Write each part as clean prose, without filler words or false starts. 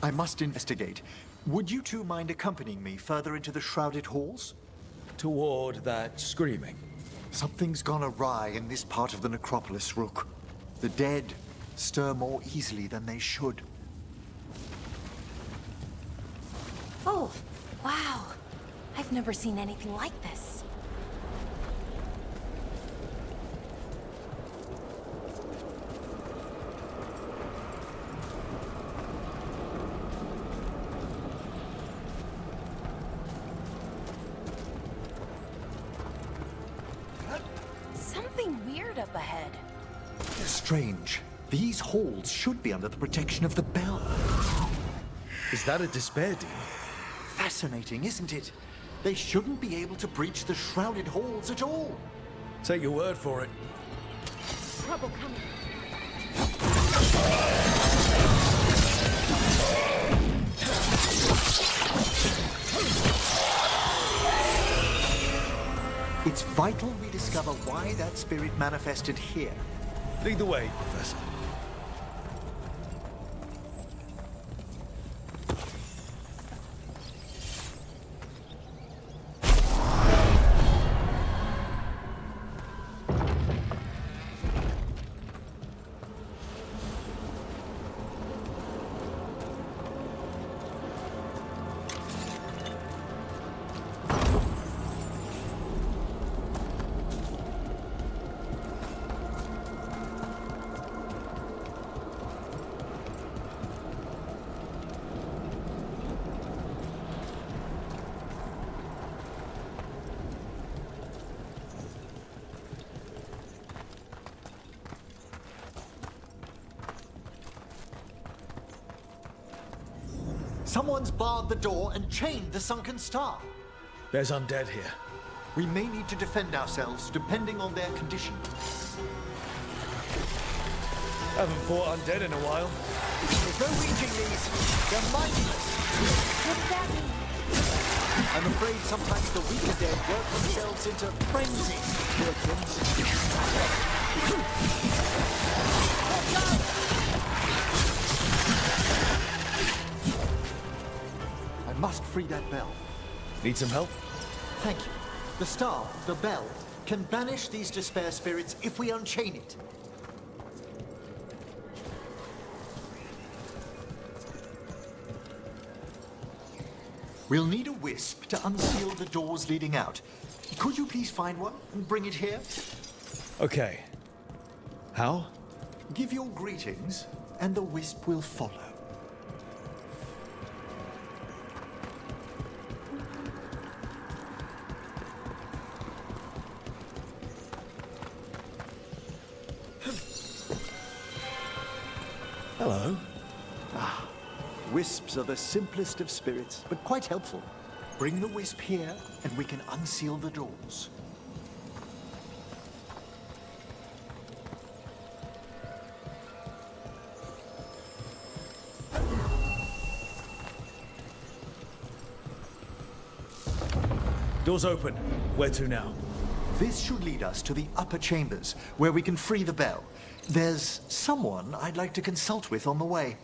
I must investigate. Would you two mind accompanying me further into the shrouded halls? Toward that screaming. Something's gone awry in this part of the necropolis, Rook. The dead stir more easily than they should. Oh, wow. I've never seen anything like this. Something weird up ahead. Strange. These halls should be under the protection of the bell. Is that a despair demon? Fascinating, isn't it? They shouldn't be able to breach the shrouded halls at all. Take your word for it. Trouble coming. It's vital we discover why that spirit manifested here. Lead the way, Professor. Someone's barred the door and chained the sunken star. There's undead here. We may need to defend ourselves depending on their condition. Haven't fought undead in a while. There's no reaching these. They're mindless. What does that mean? I'm afraid sometimes the weaker dead work themselves into frenzy. Poor I must free that bell. Need some help? Thank you. The star, the bell, can banish these despair spirits if we unchain it. We'll need a wisp to unseal the doors leading out. Could you please find one and bring it here? Okay. How? Give your greetings, and the wisp will follow. Hello. Wisps are the simplest of spirits, but quite helpful. Bring the wisp here, and we can unseal the doors. Door's open. Where to now? This should lead us to the upper chambers, where we can free the bell. There's someone I'd like to consult with on the way.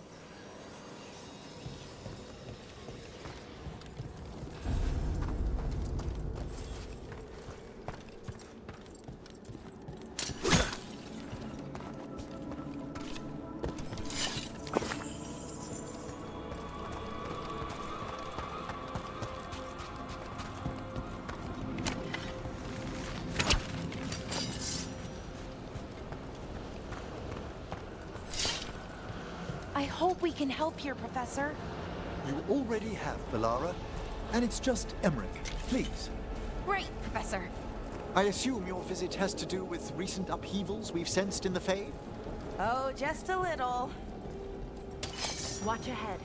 I hope we can help here, Professor. You already have, Bellara. And it's just Emmerich. Please. Great, Professor. I assume your visit has to do with recent upheavals we've sensed in the Fade? Oh, just a little. Watch ahead.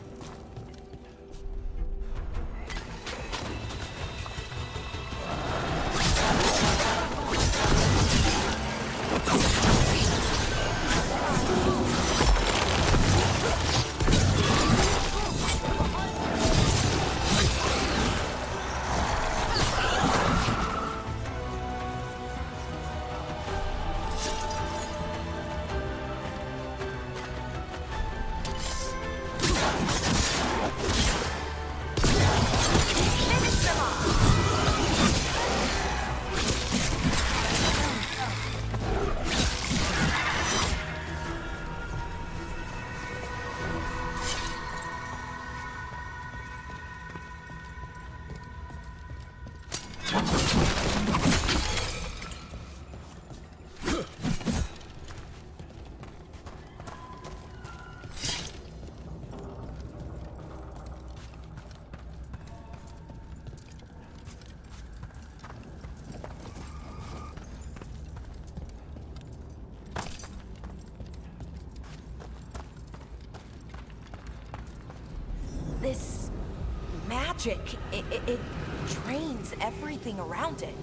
magic. It drains everything around it.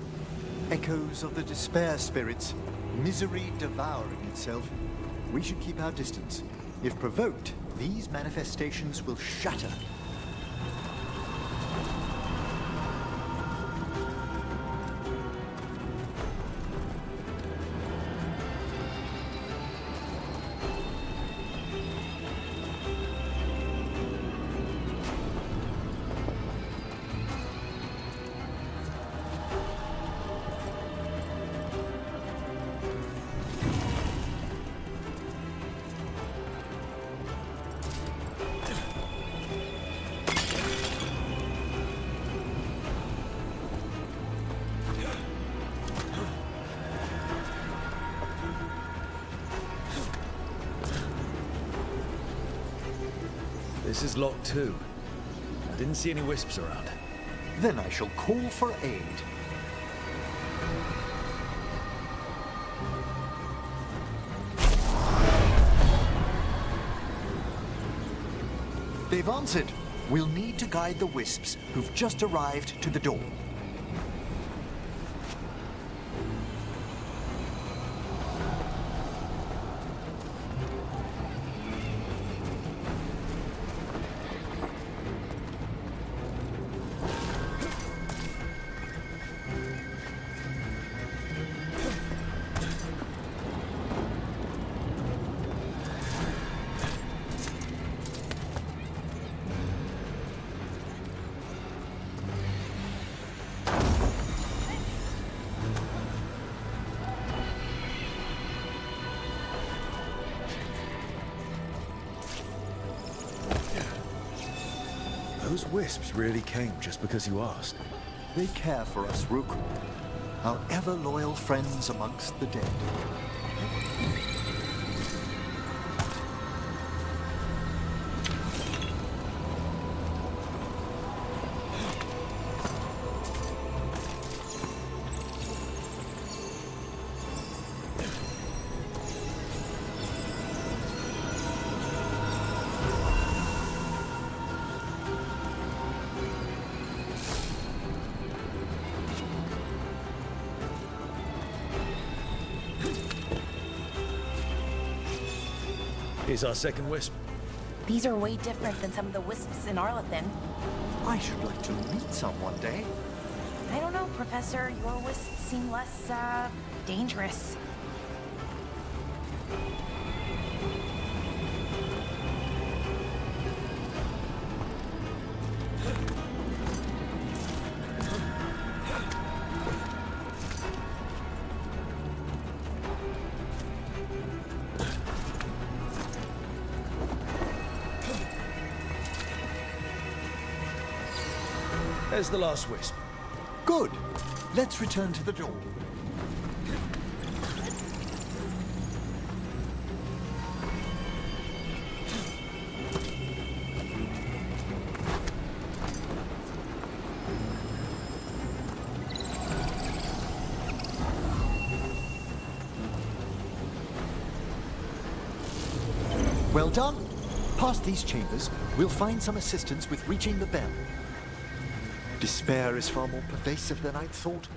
Echoes of the despair spirits, misery devouring itself. We should keep our distance. If provoked, these manifestations will shatter. This is locked too. I didn't see any wisps around. Then I shall call for aid. They've answered. We'll need to guide the wisps who've just arrived to the door. Those wisps really came just because you asked. They care for us, Rook. Our ever-loyal friends amongst the dead. Here's our second wisp. These are way different than some of the wisps in Arlethan. I should like to meet some one day. I don't know, Professor. Your wisps seem less, dangerous. There's the last wisp. Good. Let's return to the door. Well done. Past these chambers, we'll find some assistance with reaching the bell. Despair is far more pervasive than I'd thought.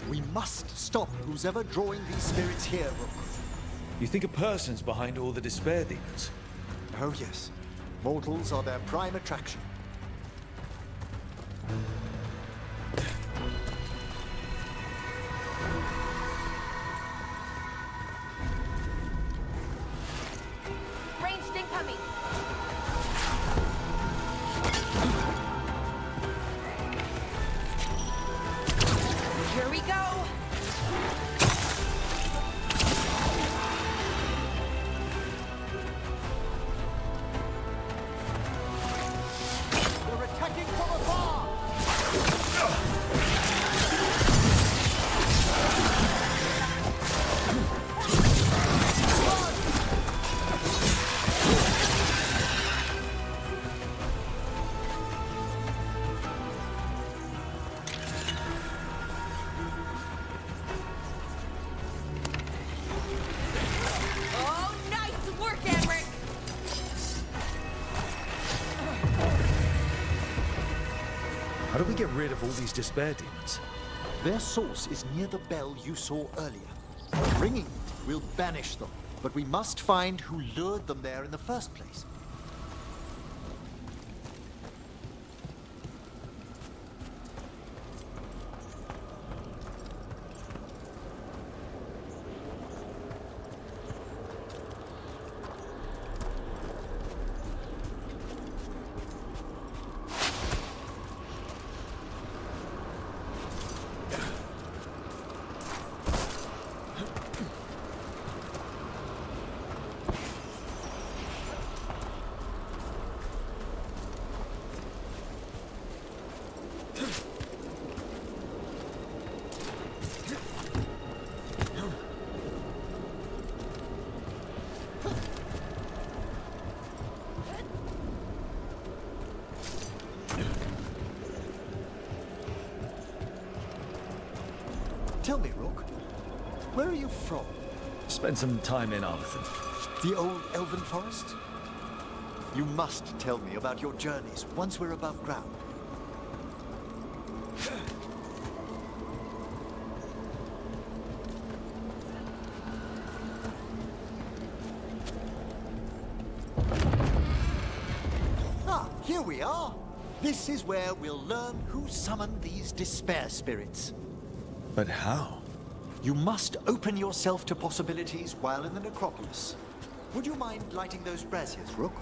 We must stop who's ever drawing these spirits here, Rook. You think a person's behind all the despair demons? Oh yes. Mortals are their prime attraction. Ranged incoming! Here we go! They're attacking from afar! do we get rid of all these despair demons? Their source is near the bell you saw earlier. Ringing it will banish them, but we must find who lured them there in the first place. Tell me, Rook, where are you from? Spend some time in Arlington. The old elven forest? You must tell me about your journeys once we're above ground. Ah, here we are. This is where we'll learn who summoned these despair spirits. But how? You must open yourself to possibilities while in the necropolis. Would you mind lighting those braziers, Rook?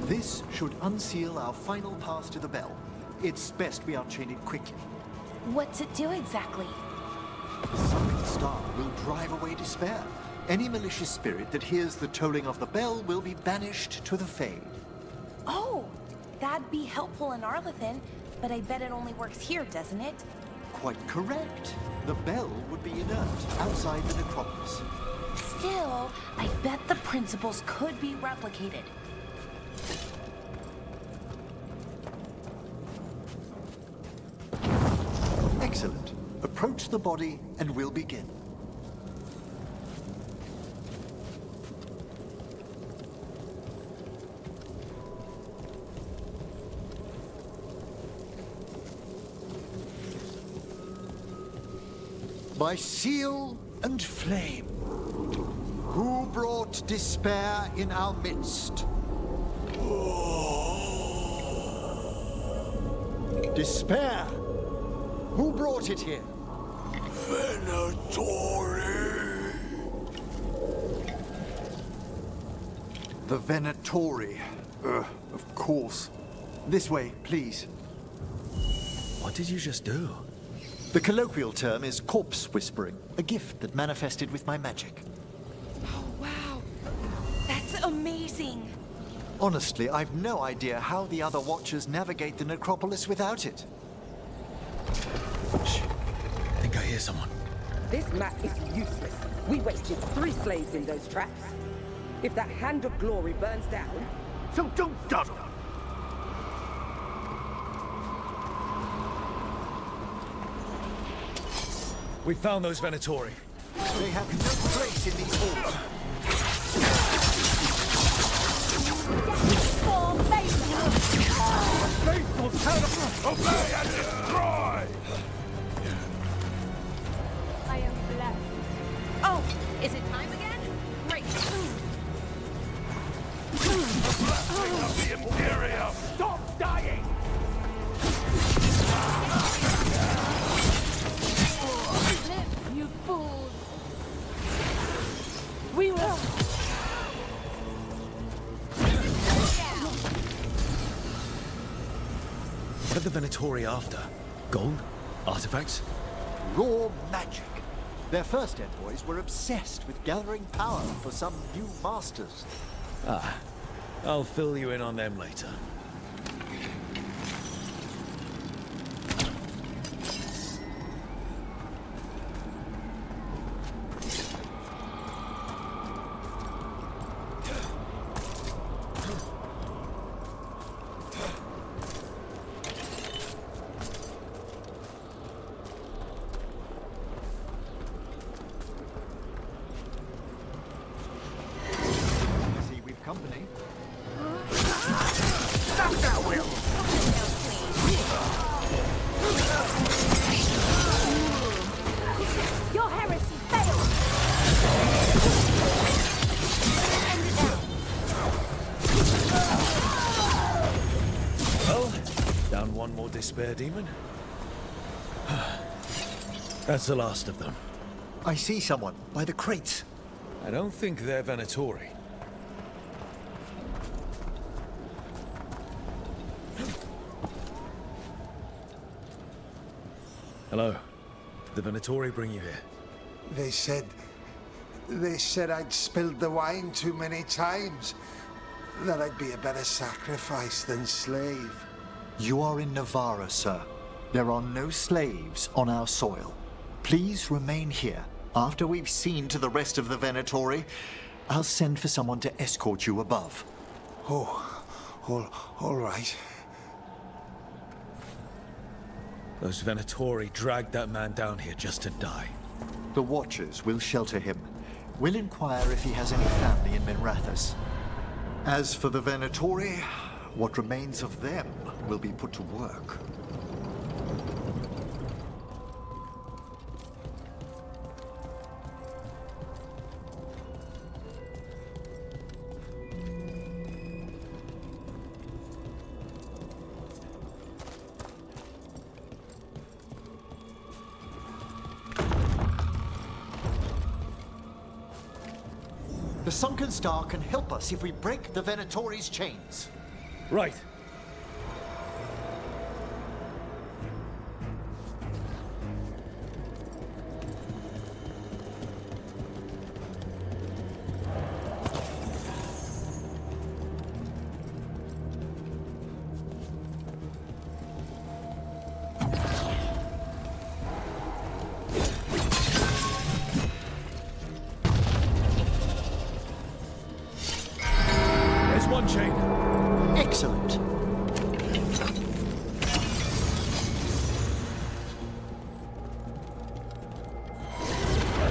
This should unseal our final path to the bell. It's best we unchain it quickly. What's it do exactly? The summoned star will drive away despair. Any malicious spirit that hears the tolling of the bell will be banished to the Fade. Oh, that'd be helpful in Arlington, but I bet it only works here, doesn't it? Quite correct. The bell would be inert outside the necropolis. Still, I bet the principles could be replicated. Excellent. Approach the body and we'll begin. By seal and flame, who brought despair in our midst? Despair? Who brought it here? Venatori. The Venatori. Of course. This way, please. What did you just do? The colloquial term is corpse whispering, a gift that manifested with my magic. Oh, wow. That's amazing. Honestly, I've no idea how the other Watchers navigate the necropolis without it. Shh. I think I hear someone. This map is useless. We wasted 3 slaves in those traps. If that Hand of Glory burns down... So don't dawdle. We found those Venatori. They have no place in these halls. Faithful town of... Obey and destroy! I am blessed. Oh, is it time again? Great. Blessing of the Imperium! Stop dying! Live, you fools. We will. What are the Venatori after? Gold? Artifacts? Raw magic. Their first envoys were obsessed with gathering power for some new masters. Ah, I'll fill you in on them later. Your heresy failed! End it now. Well, down one more despair demon. That's the last of them. I see someone by the crates. I don't think they're Venatori. Hello. Did the Venatori bring you here? They said I'd spilled the wine too many times. That I'd be a better sacrifice than slave. You are in Navarra, sir. There are no slaves on our soil. Please remain here. After we've seen to the rest of the Venatori, I'll send for someone to escort you above. Oh, all right. Those Venatori dragged that man down here just to die. The Watchers will shelter him. We'll inquire if he has any family in Minrathous. As for the Venatori, what remains of them will be put to work. The Sunken Star can help us if we break the Venatori's chains. Right. There's one chain. Excellent.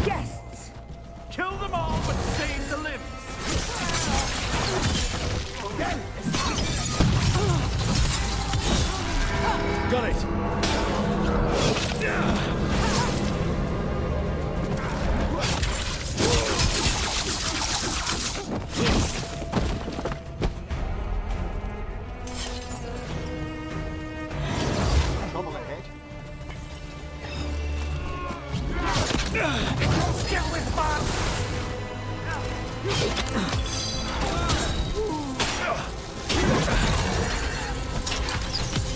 Guests! Kill them all, but save the limbs! Got it. Trouble ahead. Get with fun!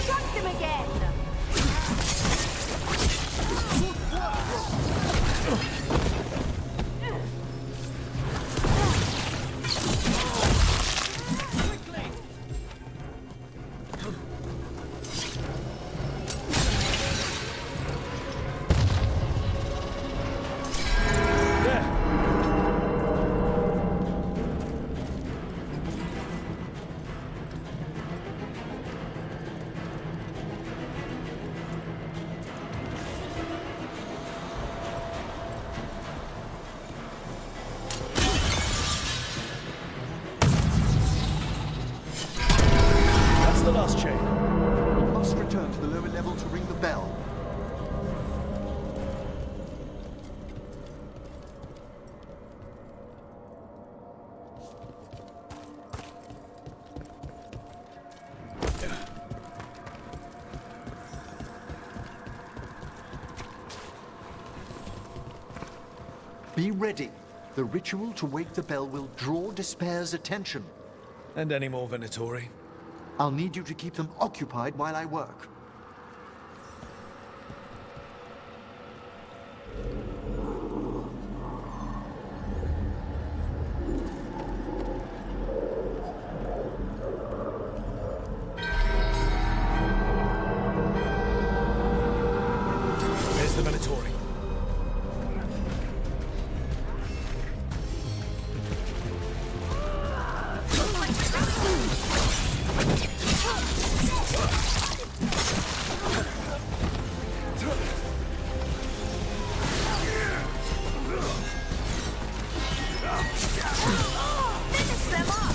Shut him again! There. That's the last chain. We must return to the lower level to ring the bell. Be ready. The ritual to wake the bell will draw Despair's attention. And any more Venatori? I'll need you to keep them occupied while I work. There's the Venatori. Finish them up!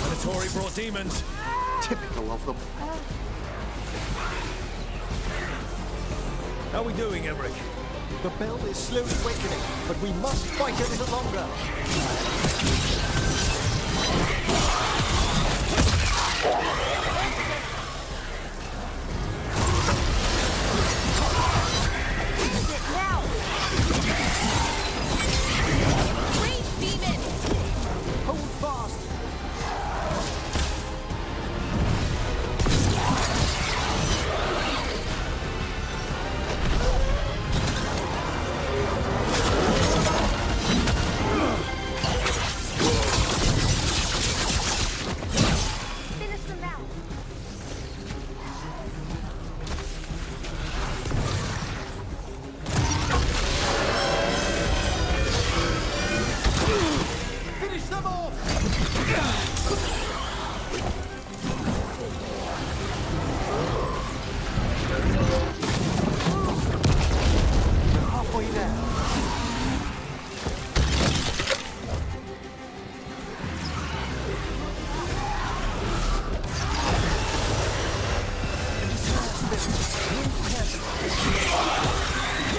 Venatori brought demons. Typical of them. How are we doing, Emmerich? The bell is slowly awakening, but we must fight a little longer. Now! Rage demon! Hold fast! Finish them now! Finish them off! We're halfway there.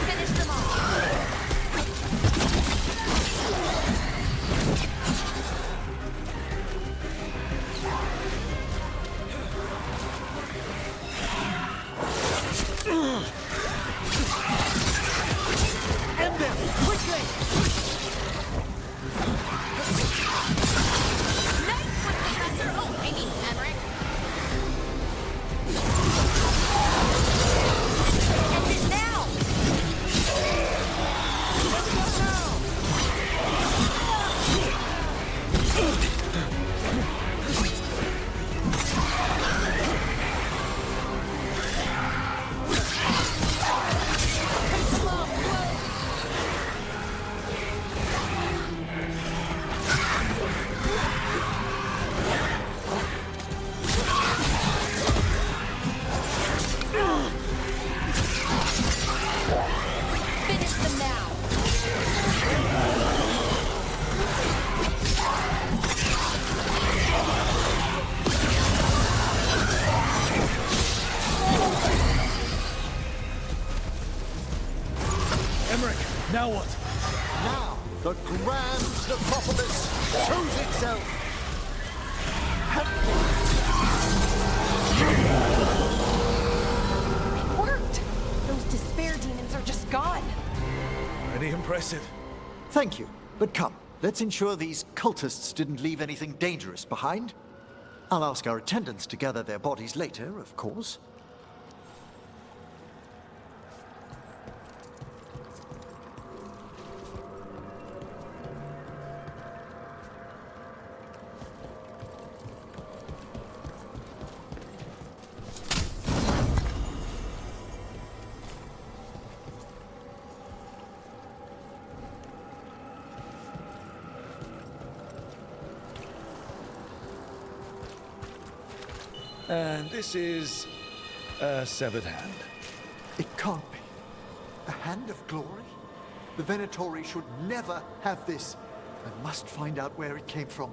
Finish them all! End them! Quickly! Nice one, Professor! Oh, I mean, Emmerich! End it now! Finish them now! Emmerich, now what? Now, the grand necropolis shows itself! It worked! Those despair demons are just gone. Pretty impressive. Thank you, but come, let's ensure these cultists didn't leave anything dangerous behind. I'll ask our attendants to gather their bodies later, of course. And this is a severed hand. It can't be. A hand of glory? The Venatori should never have this. I must find out where it came from.